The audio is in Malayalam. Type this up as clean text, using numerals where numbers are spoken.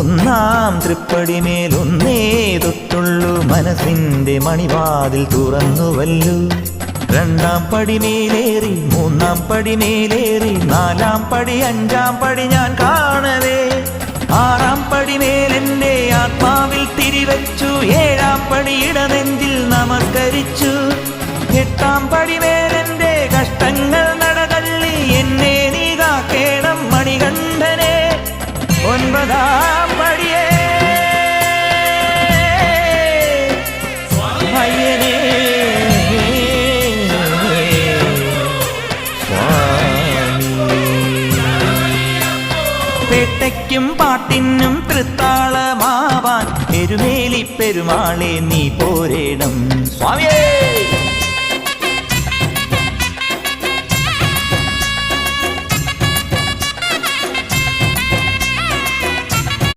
ഒന്നാം തൃപ്പടിമേലൊന്നേ തൊട്ടുള്ളൂ മനസ്സിന്റെ മണിവാതിൽ തുറന്നുവല്ലോ. രണ്ടാം പടിമേലേറി മൂന്നാം പടിമേലേറി നാലാം പടി അഞ്ചാം പടി ഞാൻ കാണവേ. ആറാം പടിമേലെന്റെ ആത്മാവിൽ തിരിവച്ചു. ഏഴാം പടി ഇടനെഞ്ചിൽ നമസ്കരിച്ചു. എട്ടാം പടിമേലെന്റെ കഷ്ടങ്ങൾ നടതള്ളി എന്നെ നീ കാക്കേണം മണികണ്ഠനെ. ഒൻപതാം പടിയേ അയ്യനേ പേട്ടയ്ക്കും പാട്ടിനും തൃത്താളമാവാൻ എരുമേലി പെരുമാളെ നീ പോരേണം സ്വാമിയേ.